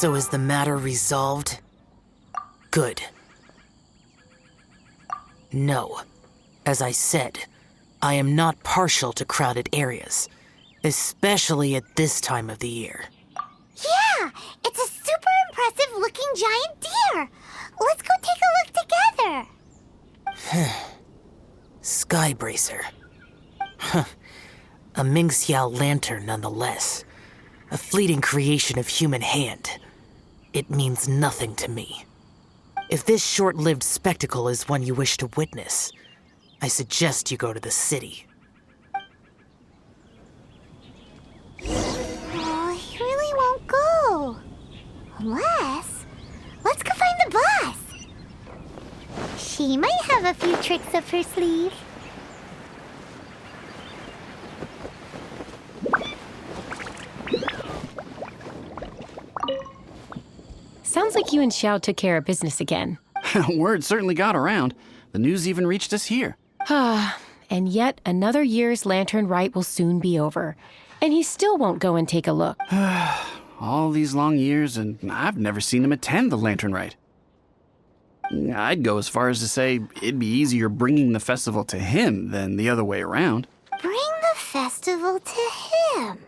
So is the matter resolved? Good. No. As I said, I am not partial to crowded areas, especially at this time of the year. Yeah! It's a super impressive looking giant deer! Let's go take a look together! Skybracer. Huh. A Mingxiao lantern nonetheless. A fleeting creation of human hand. It means nothing to me. If this short-lived spectacle is one you wish to witness, I suggest you go to the city. Oh, he really won't go. Unless... let's go find the boss. She might have a few tricks up her sleeve. Sounds like you and Xiao took care of business again. Word certainly got around. The news even reached us here. And yet another year's Lantern Rite will soon be over. And he still won't go and take a look. All these long years, and I've never seen him attend the Lantern Rite. I'd go as far as to say it'd be easier bringing the festival to him than the other way around. Bring the festival to him.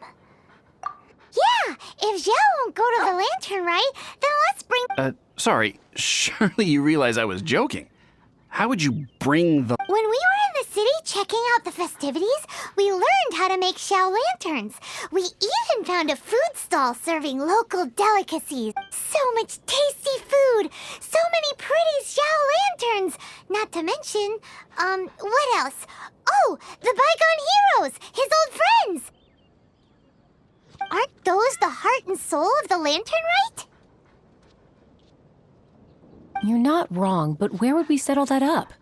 Yeah, if Xiao won't go to the Lantern Rite, then let's bring... Sorry, surely you realize I was joking. How would you bring the... When we were in the city checking out the festivities, we learned how to make Xiao lanterns. We even found a food stall serving local delicacies. So much tasty food! So many pretty Xiao lanterns! Not to mention, what else? Oh, the Bygone Heroes! His old friends! Aren't those the heart and soul of the Lantern Rite? You're not wrong, but where would we settle that up?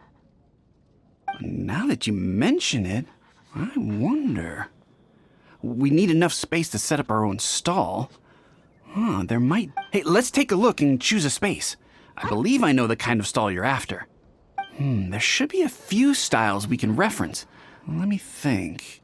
Now that you mention it, I wonder... We need enough space to set up our own stall. There might... Hey, let's take a look and choose a space. I believe I know the kind of stall you're after. There should be a few styles we can reference. Let me think.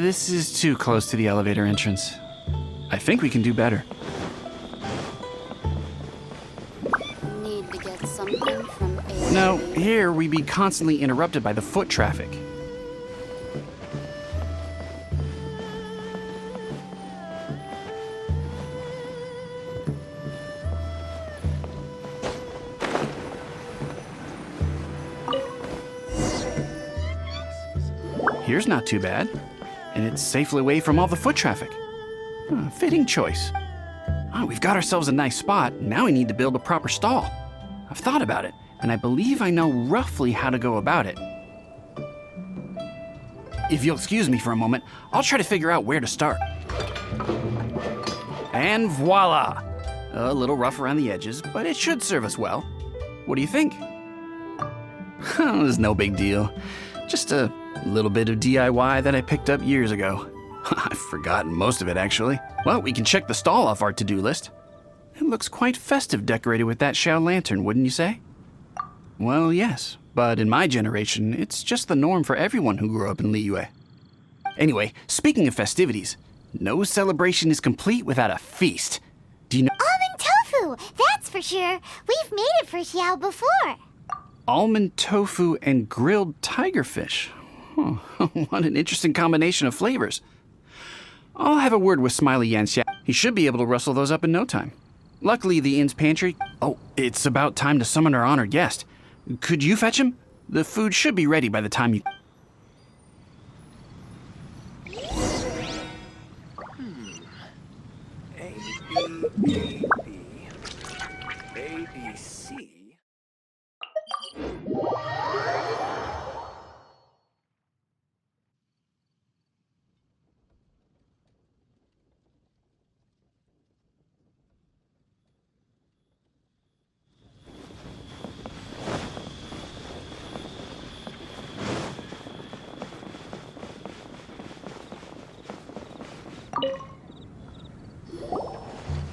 This is too close to the elevator entrance. I think we can do better. Need to get something from a... No, here we'd be constantly interrupted by the foot traffic. Here's not too bad. And it's safely away from all the foot traffic. Fitting choice. We've got ourselves a nice spot. Now we need to build a proper stall. I've thought about it, and I believe I know roughly how to go about it. If you'll excuse me for a moment, I'll try to figure out where to start. And voila! A little rough around the edges, but it should serve us well. What do you think? It's no big deal. Just a little bit of DIY that I picked up years ago. I've forgotten most of it, actually. Well, we can check the stall off our to-do list. It looks quite festive decorated with that Xiao lantern, wouldn't you say? Well, yes, but in my generation, it's just the norm for everyone who grew up in Liyue. Anyway, speaking of festivities, no celebration is complete without a feast. Do you know... Almond tofu! That's for sure! We've made it for Xiao before! Almond tofu and grilled tigerfish. What an interesting combination of flavors. I'll have a word with Smiley Yanxia. He should be able to rustle those up in no time. Luckily, the inn's pantry... Oh, it's about time to summon our honored guest. Could you fetch him? The food should be ready by the time you... A, B, A, B, C.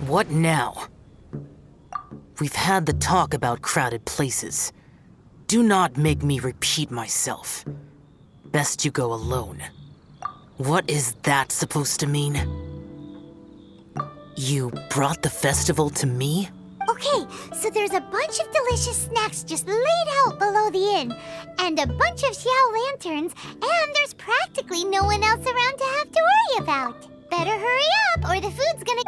What now? We've had the talk about crowded places. Do not make me repeat myself. Best you go alone. What is that supposed to mean? You brought the festival to me? Okay, so there's a bunch of delicious snacks just laid out below the inn, and a bunch of Xiao lanterns, and there's practically no one else around to have to worry about. Better hurry up, or the food's gonna...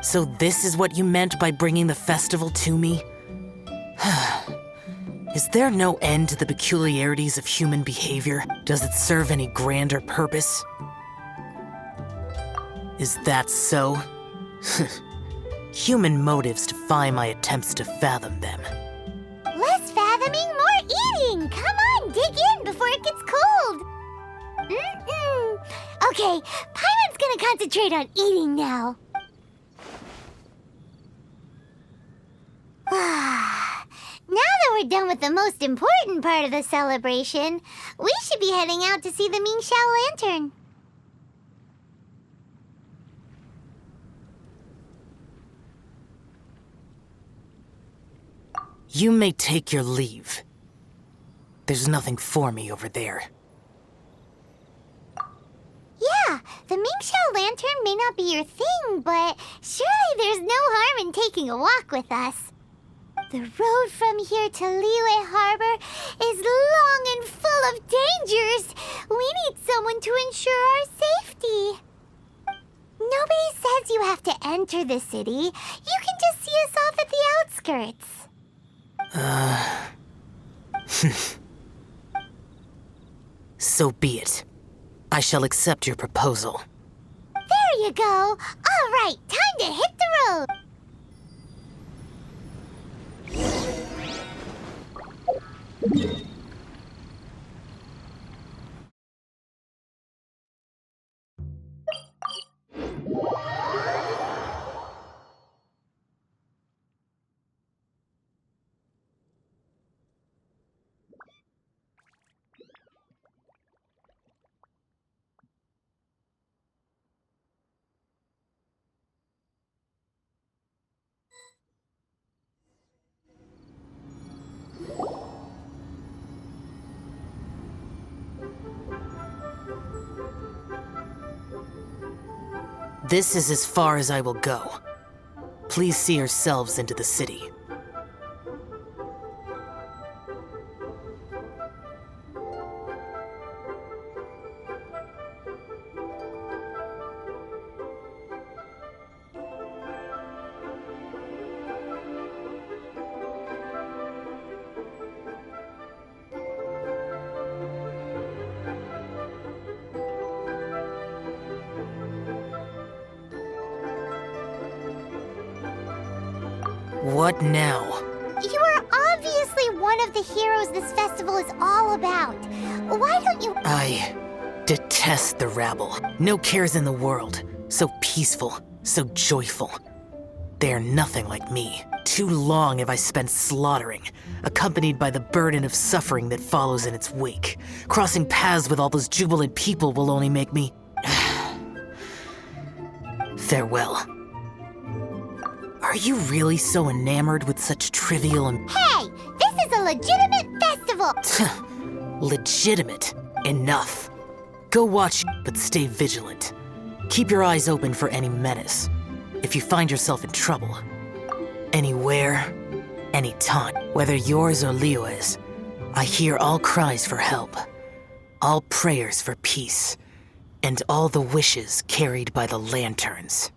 So this is what you meant by bringing the festival to me? Is there no end to the peculiarities of human behavior? Does it serve any grander purpose? Is that so? Human motives defy my attempts to fathom them. Less fathoming, more eating! Come on, dig in before it gets cold! Okay, Paimon's gonna concentrate on eating now. Now that we're done with the most important part of the celebration, we should be heading out to see the Ming Xiao Lantern. You may take your leave. There's nothing for me over there. Yeah, the Ming Xiao Lantern may not be your thing, but surely there's no harm in taking a walk with us. The road from here to Liyue Harbor is long and full of dangers. We need someone to ensure our safety. Nobody says you have to enter the city. You can just see us off at the outskirts. So be it. I shall accept your proposal. There you go. All right, time to hit the road. This is as far as I will go. Please see yourselves into the city. What now? You are obviously one of the heroes this festival is all about. Why don't you... I detest the rabble. No cares in the world. So peaceful, so joyful. They are nothing like me. Too long have I spent slaughtering, accompanied by the burden of suffering that follows in its wake. Crossing paths with all those jubilant people will only make me... Farewell. Are you really so enamored with such trivial and... Hey! This is a legitimate festival! Legitimate. Enough. Go watch, but stay vigilant. Keep your eyes open for any menace. If you find yourself in trouble, anywhere, anytime, whether yours or Liyue's, I hear all cries for help, all prayers for peace, and all the wishes carried by the lanterns.